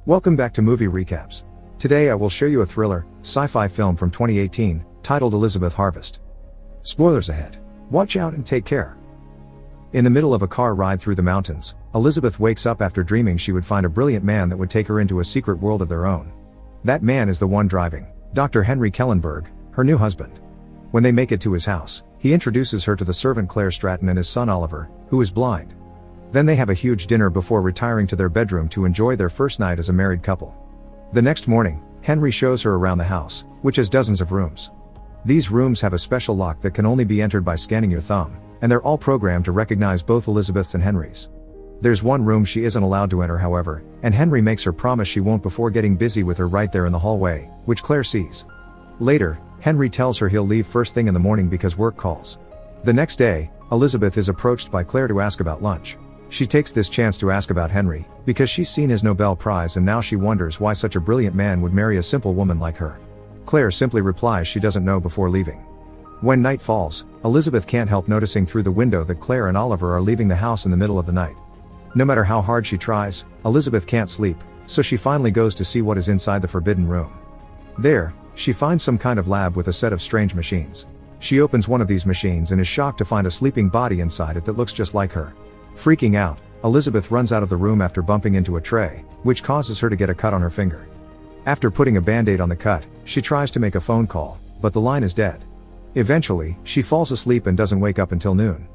Welcome back to Movie Recaps. Today I will show you a thriller, sci-fi film from 2018, titled Elizabeth Harvest. Spoilers ahead. Watch out and take care. In the middle of a car ride through the mountains, Elizabeth wakes up after dreaming she would find a brilliant man that would take her into a secret world of their own. That man is the one driving, Dr. Henry Kellenberg, her new husband. When they make it to his house, he introduces her to the servant Claire Stratton and his son Oliver, who is blind. Then they have a huge dinner before retiring to their bedroom to enjoy their first night as a married couple. The next morning, Henry shows her around the house, which has dozens of rooms. These rooms have a special lock that can only be entered by scanning your thumb, and they're all programmed to recognize both Elizabeth's and Henry's. There's one room she isn't allowed to enter, however, and Henry makes her promise she won't before getting busy with her right there in the hallway, which Claire sees. Later, Henry tells her he'll leave first thing in the morning because work calls. The next day, Elizabeth is approached by Claire to ask about lunch. She takes this chance to ask about Henry, because she's seen his Nobel Prize and now she wonders why such a brilliant man would marry a simple woman like her. Claire simply replies she doesn't know before leaving. When night falls, Elizabeth can't help noticing through the window that Claire and Oliver are leaving the house in the middle of the night. No matter how hard she tries, Elizabeth can't sleep, so she finally goes to see what is inside the forbidden room. There, she finds some kind of lab with a set of strange machines. She opens one of these machines and is shocked to find a sleeping body inside it that looks just like her. Freaking out, Elizabeth runs out of the room after bumping into a tray, which causes her to get a cut on her finger. After putting a band-aid on the cut, she tries to make a phone call, but the line is dead. Eventually, she falls asleep and doesn't wake up until noon.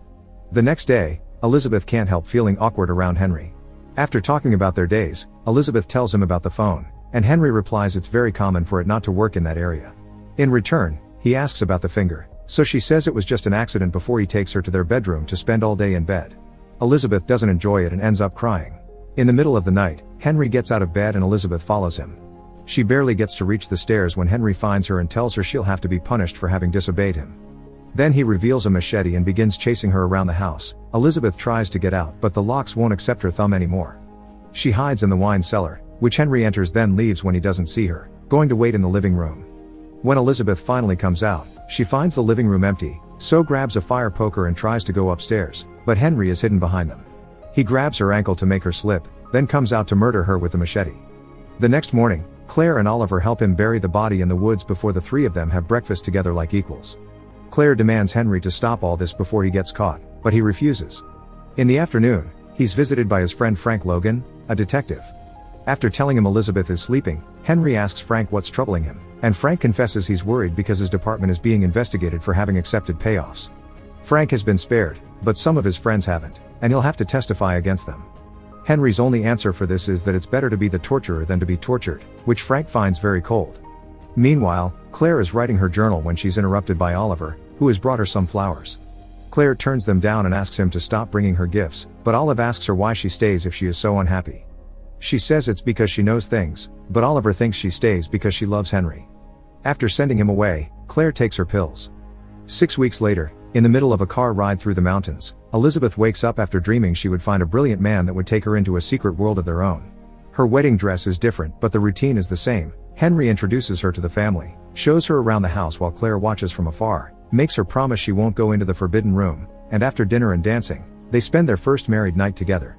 The next day, Elizabeth can't help feeling awkward around Henry. After talking about their days, Elizabeth tells him about the phone, and Henry replies it's very common for it not to work in that area. In return, he asks about the finger, so she says it was just an accident before he takes her to their bedroom to spend all day in bed. Elizabeth doesn't enjoy it and ends up crying. In the middle of the night, Henry gets out of bed and Elizabeth follows him. She barely gets to reach the stairs when Henry finds her and tells her she'll have to be punished for having disobeyed him. Then he reveals a machete and begins chasing her around the house. Elizabeth tries to get out, but the locks won't accept her thumb anymore. She hides in the wine cellar, which Henry enters, then leaves when he doesn't see her, going to wait in the living room. When Elizabeth finally comes out, she finds the living room empty, so grabs a fire poker and tries to go upstairs, but Henry is hidden behind them. He grabs her ankle to make her slip, then comes out to murder her with the machete. The next morning, Claire and Oliver help him bury the body in the woods before the three of them have breakfast together like equals. Claire demands Henry to stop all this before he gets caught, but he refuses. In the afternoon, he's visited by his friend Frank Logan, a detective. After telling him Elizabeth is sleeping, Henry asks Frank what's troubling him, and Frank confesses he's worried because his department is being investigated for having accepted payoffs. Frank has been spared, but some of his friends haven't, and he'll have to testify against them. Henry's only answer for this is that it's better to be the torturer than to be tortured, which Frank finds very cold. Meanwhile, Claire is writing her journal when she's interrupted by Oliver, who has brought her some flowers. Claire turns them down and asks him to stop bringing her gifts, but Olive asks her why she stays if she is so unhappy. She says it's because she knows things, but Oliver thinks she stays because she loves Henry. After sending him away, Claire takes her pills. 6 weeks later, in the middle of a car ride through the mountains, Elizabeth wakes up after dreaming she would find a brilliant man that would take her into a secret world of their own. Her wedding dress is different, but the routine is the same. Henry introduces her to the family, shows her around the house while Claire watches from afar, makes her promise she won't go into the forbidden room, and after dinner and dancing, they spend their first married night together.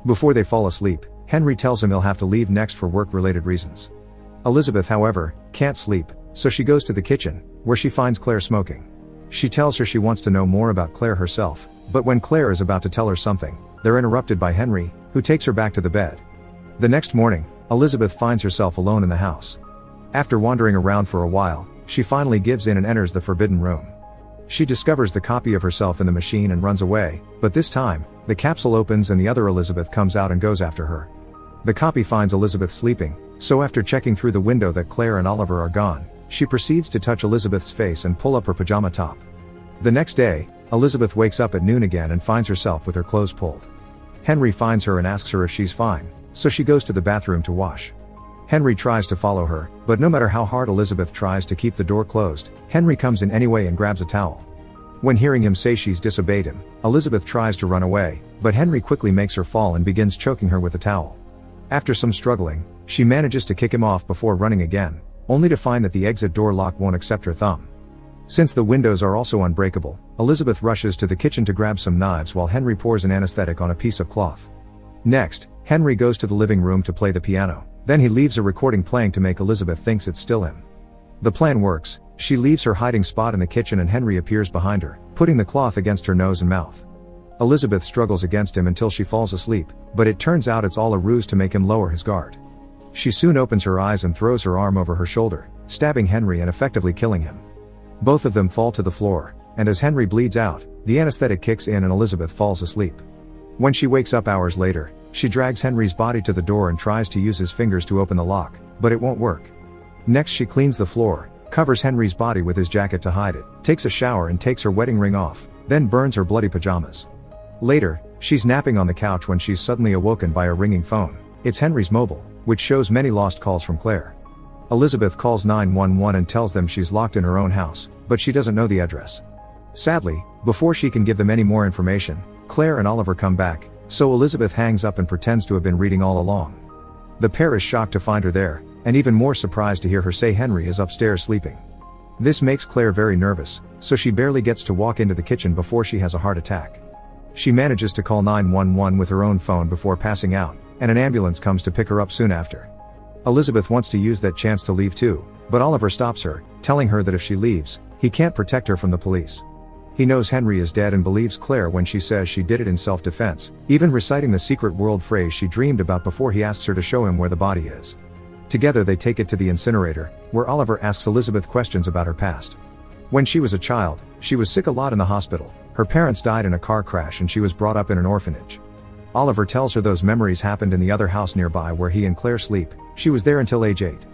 Before they fall asleep, Henry tells him he'll have to leave next for work-related reasons. Elizabeth, however, can't sleep, so she goes to the kitchen, where she finds Claire smoking. She tells her she wants to know more about Claire herself, but when Claire is about to tell her something, they're interrupted by Henry, who takes her back to the bed. The next morning, Elizabeth finds herself alone in the house. After wandering around for a while, she finally gives in and enters the forbidden room. She discovers the copy of herself in the machine and runs away, but this time, the capsule opens and the other Elizabeth comes out and goes after her. The copy finds Elizabeth sleeping, so after checking through the window that Claire and Oliver are gone, she proceeds to touch Elizabeth's face and pull up her pajama top. The next day, Elizabeth wakes up at noon again and finds herself with her clothes pulled. Henry finds her and asks her if she's fine, so she goes to the bathroom to wash. Henry tries to follow her, but no matter how hard Elizabeth tries to keep the door closed, Henry comes in anyway and grabs a towel. When hearing him say she's disobeyed him, Elizabeth tries to run away, but Henry quickly makes her fall and begins choking her with a towel. After some struggling, she manages to kick him off before running again, only to find that the exit door lock won't accept her thumb. Since the windows are also unbreakable, Elizabeth rushes to the kitchen to grab some knives while Henry pours an anesthetic on a piece of cloth. Next, Henry goes to the living room to play the piano, Then he leaves a recording playing to make Elizabeth thinks it's still him. The plan works. She leaves her hiding spot in the kitchen and Henry appears behind her, putting the cloth against her nose and mouth. Elizabeth struggles against him until she falls asleep, but it turns out it's all a ruse to make him lower his guard. She soon opens her eyes and throws her arm over her shoulder, stabbing Henry and effectively killing him. Both of them fall to the floor, and as Henry bleeds out, the anesthetic kicks in and Elizabeth falls asleep. When she wakes up hours later, she drags Henry's body to the door and tries to use his fingers to open the lock, but it won't work. Next she cleans the floor, covers Henry's body with his jacket to hide it, takes a shower and takes her wedding ring off, then burns her bloody pajamas. Later, she's napping on the couch when she's suddenly awoken by a ringing phone. It's Henry's mobile, which shows many lost calls from Claire. Elizabeth calls 911 and tells them she's locked in her own house, but she doesn't know the address. Sadly, before she can give them any more information, Claire and Oliver come back, so Elizabeth hangs up and pretends to have been reading all along. The pair is shocked to find her there, and even more surprised to hear her say Henry is upstairs sleeping. This makes Claire very nervous, so she barely gets to walk into the kitchen before she has a heart attack. She manages to call 911 with her own phone before passing out, and an ambulance comes to pick her up soon after. Elizabeth wants to use that chance to leave too, but Oliver stops her, telling her that if she leaves, he can't protect her from the police. He knows Henry is dead and believes Claire when she says she did it in self-defense, even reciting the secret world phrase she dreamed about before he asks her to show him where the body is. Together they take it to the incinerator, where Oliver asks Elizabeth questions about her past. When she was a child, she was sick a lot in the hospital. Her parents died in a car crash and she was brought up in an orphanage. Oliver tells her those memories happened in the other house nearby where he and Claire sleep. She was there until age 8.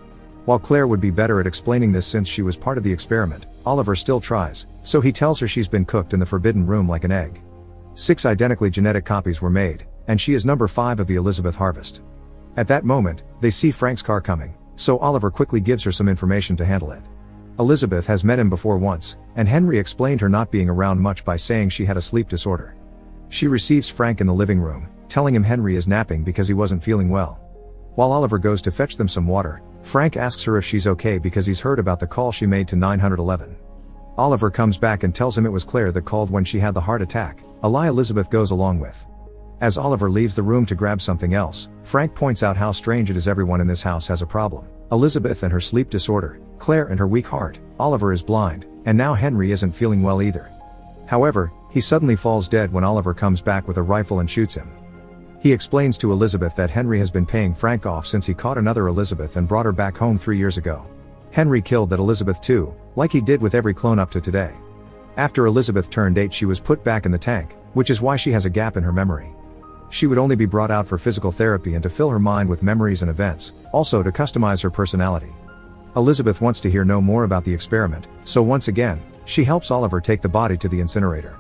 While Claire would be better at explaining this since she was part of the experiment, Oliver still tries, so he tells her she's been cooked in the forbidden room like an egg. 6 identically genetic copies were made, and she is number 5 of the Elizabeth harvest. At that moment, they see Frank's car coming, so Oliver quickly gives her some information to handle it. Elizabeth has met him before once, and Henry explained her not being around much by saying she had a sleep disorder. She receives Frank in the living room, telling him Henry is napping because he wasn't feeling well. While Oliver goes to fetch them some water, Frank asks her if she's okay because he's heard about the call she made to 911. Oliver comes back and tells him it was Claire that called when she had the heart attack, a lie Elizabeth goes along with. As Oliver leaves the room to grab something else, Frank points out how strange it is everyone in this house has a problem. Elizabeth and her sleep disorder, Claire and her weak heart, Oliver is blind, and now Henry isn't feeling well either. However, he suddenly falls dead when Oliver comes back with a rifle and shoots him. He explains to Elizabeth that Henry has been paying Frank off since he caught another Elizabeth and brought her back home 3 years ago. Henry killed that Elizabeth too, like he did with every clone up to today. After Elizabeth turned 8 she was put back in the tank, which is why she has a gap in her memory. She would only be brought out for physical therapy and to fill her mind with memories and events, also to customize her personality. Elizabeth wants to hear no more about the experiment, so once again, she helps Oliver take the body to the incinerator.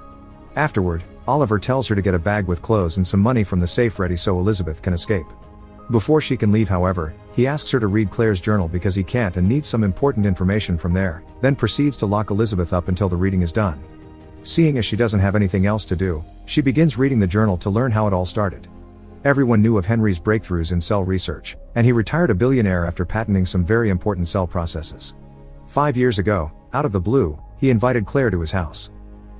Afterward, Oliver tells her to get a bag with clothes and some money from the safe ready so Elizabeth can escape. Before she can leave however, he asks her to read Claire's journal because he can't and needs some important information from there, then proceeds to lock Elizabeth up until the reading is done. Seeing as she doesn't have anything else to do, she begins reading the journal to learn how it all started. Everyone knew of Henry's breakthroughs in cell research, and he retired a billionaire after patenting some very important cell processes. 5 years ago, out of the blue, he invited Claire to his house.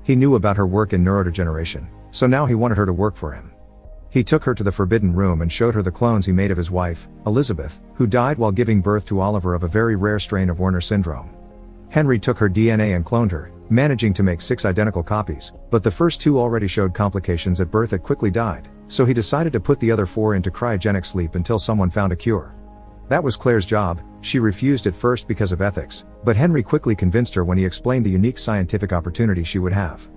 He knew about her work in neurodegeneration, so now he wanted her to work for him. He took her to the forbidden room and showed her the clones he made of his wife, Elizabeth, who died while giving birth to Oliver of a very rare strain of Werner syndrome. Henry took her DNA and cloned her, managing to make 6 identical copies, but the first 2 already showed complications at birth that quickly died, so he decided to put the other 4 into cryogenic sleep until someone found a cure. That was Claire's job. She refused at first because of ethics, but Henry quickly convinced her when he explained the unique scientific opportunity she would have.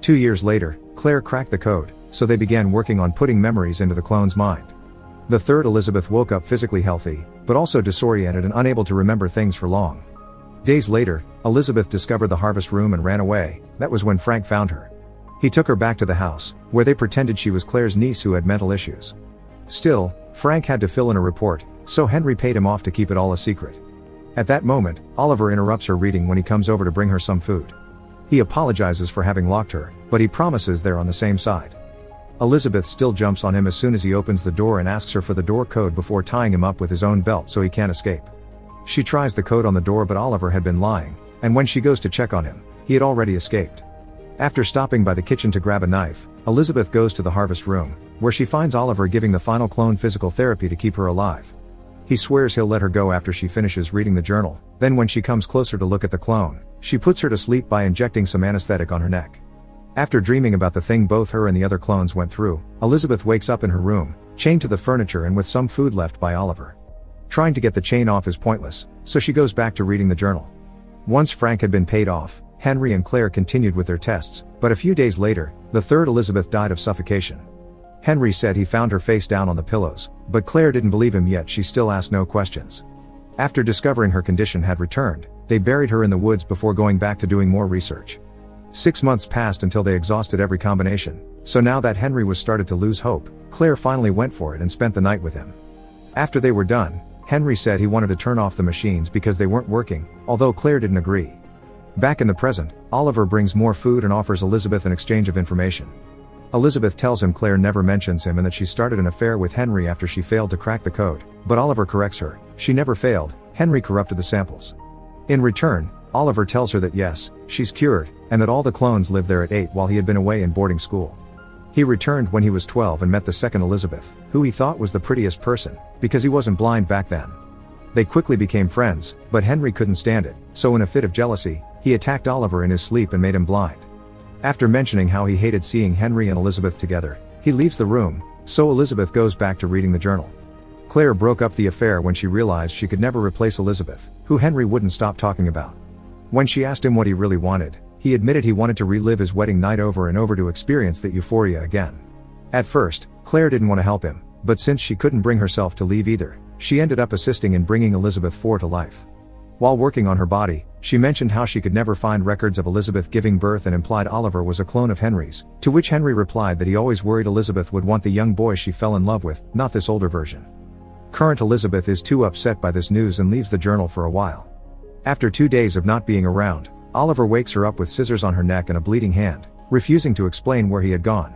2 years later, Claire cracked the code, so they began working on putting memories into the clone's mind. The third Elizabeth woke up physically healthy, but also disoriented and unable to remember things for long. Days later, Elizabeth discovered the harvest room and ran away. That was when Frank found her. He took her back to the house, where they pretended she was Claire's niece who had mental issues. Still, Frank had to fill in a report, so Henry paid him off to keep it all a secret. At that moment, Oliver interrupts her reading when he comes over to bring her some food. He apologizes for having locked her, but he promises they're on the same side. Elizabeth still jumps on him as soon as he opens the door and asks her for the door code before tying him up with his own belt so he can't escape. She tries the code on the door but Oliver had been lying, and when she goes to check on him, he had already escaped. After stopping by the kitchen to grab a knife, Elizabeth goes to the harvest room, where she finds Oliver giving the final clone physical therapy to keep her alive. He swears he'll let her go after she finishes reading the journal. Then when she comes closer to look at the clone, she puts her to sleep by injecting some anesthetic on her neck. After dreaming about the thing both her and the other clones went through, Elizabeth wakes up in her room, chained to the furniture and with some food left by Oliver. Trying to get the chain off is pointless, so she goes back to reading the journal. Once Frank had been paid off, Henry and Claire continued with their tests, but a few days later, the third Elizabeth died of suffocation. Henry said he found her face down on the pillows, but Claire didn't believe him, yet she still asked no questions. After discovering her condition had returned, they buried her in the woods before going back to doing more research. 6 months passed until they exhausted every combination, so now that Henry was started to lose hope, Claire finally went for it and spent the night with him. After they were done, Henry said he wanted to turn off the machines because they weren't working, although Claire didn't agree. Back in the present, Oliver brings more food and offers Elizabeth an exchange of information. Elizabeth tells him Claire never mentions him and that she started an affair with Henry after she failed to crack the code, but Oliver corrects her. She never failed, Henry corrupted the samples. In return, Oliver tells her that yes, she's cured, and that all the clones lived there at 8 while he had been away in boarding school. He returned when he was 12 and met the second Elizabeth, who he thought was the prettiest person, because he wasn't blind back then. They quickly became friends, but Henry couldn't stand it, so in a fit of jealousy, he attacked Oliver in his sleep and made him blind. After mentioning how he hated seeing Henry and Elizabeth together, he leaves the room, so Elizabeth goes back to reading the journal. Claire broke up the affair when she realized she could never replace Elizabeth, who Henry wouldn't stop talking about. When she asked him what he really wanted, he admitted he wanted to relive his wedding night over and over to experience that euphoria again. At first, Claire didn't want to help him, but since she couldn't bring herself to leave either, she ended up assisting in bringing Elizabeth IV to life. While working on her body, she mentioned how she could never find records of Elizabeth giving birth and implied Oliver was a clone of Henry's, to which Henry replied that he always worried Elizabeth would want the young boy she fell in love with, not this older version. Current Elizabeth is too upset by this news and leaves the journal for a while. After 2 days of not being around, Oliver wakes her up with scissors on her neck and a bleeding hand, refusing to explain where he had gone.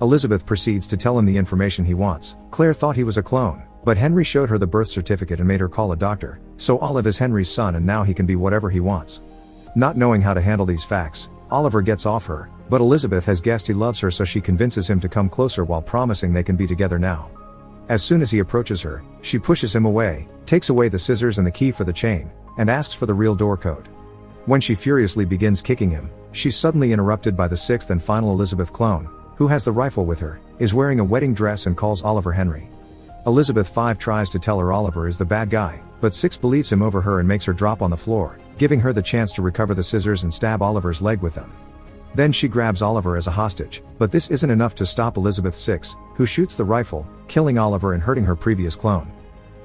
Elizabeth proceeds to tell him the information he wants. Claire thought he was a clone, but Henry showed her the birth certificate and made her call a doctor, so Olive is Henry's son and now he can be whatever he wants. Not knowing how to handle these facts, Oliver gets off her, but Elizabeth has guessed he loves her, so she convinces him to come closer while promising they can be together now. As soon as he approaches her, she pushes him away, takes away the scissors and the key for the chain, and asks for the real door code. When she furiously begins kicking him, she's suddenly interrupted by the sixth and final Elizabeth clone, who has the rifle with her, is wearing a wedding dress and calls Oliver Henry. Elizabeth V tries to tell her Oliver is the bad guy, but Six believes him over her and makes her drop on the floor, giving her the chance to recover the scissors and stab Oliver's leg with them. Then she grabs Oliver as a hostage, but this isn't enough to stop Elizabeth VI, who shoots the rifle, killing Oliver and hurting her previous clone.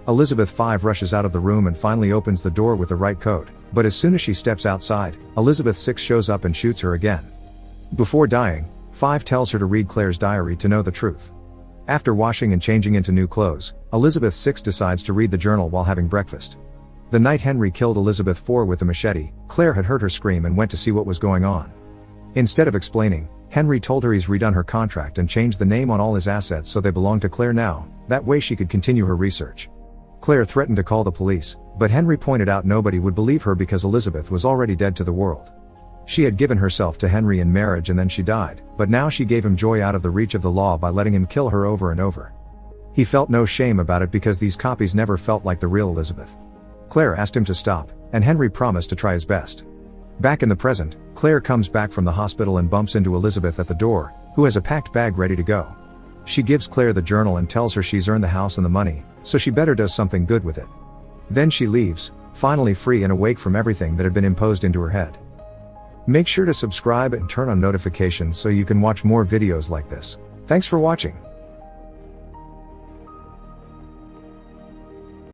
Elizabeth V rushes out of the room and finally opens the door with the right code, but as soon as she steps outside, Elizabeth VI shows up and shoots her again. Before dying, V tells her to read Claire's diary to know the truth. After washing and changing into new clothes, Elizabeth VI decides to read the journal while having breakfast. The night Henry killed Elizabeth IV with a machete, Claire had heard her scream and went to see what was going on. Instead of explaining, Henry told her he's redone her contract and changed the name on all his assets so they belong to Claire now, that way she could continue her research. Claire threatened to call the police, but Henry pointed out nobody would believe her because Elizabeth was already dead to the world. She had given herself to Henry in marriage and then she died, but now she gave him joy out of the reach of the law by letting him kill her over and over. He felt no shame about it because these copies never felt like the real Elizabeth. Claire asked him to stop, and Henry promised to try his best. Back in the present, Claire comes back from the hospital and bumps into Elizabeth at the door, who has a packed bag ready to go. She gives Claire the journal and tells her she's earned the house and the money, so she better does something good with it. Then she leaves, finally free and awake from everything that had been imposed into her head. Make sure to subscribe and turn on notifications so you can watch more videos like this. Thanks for watching.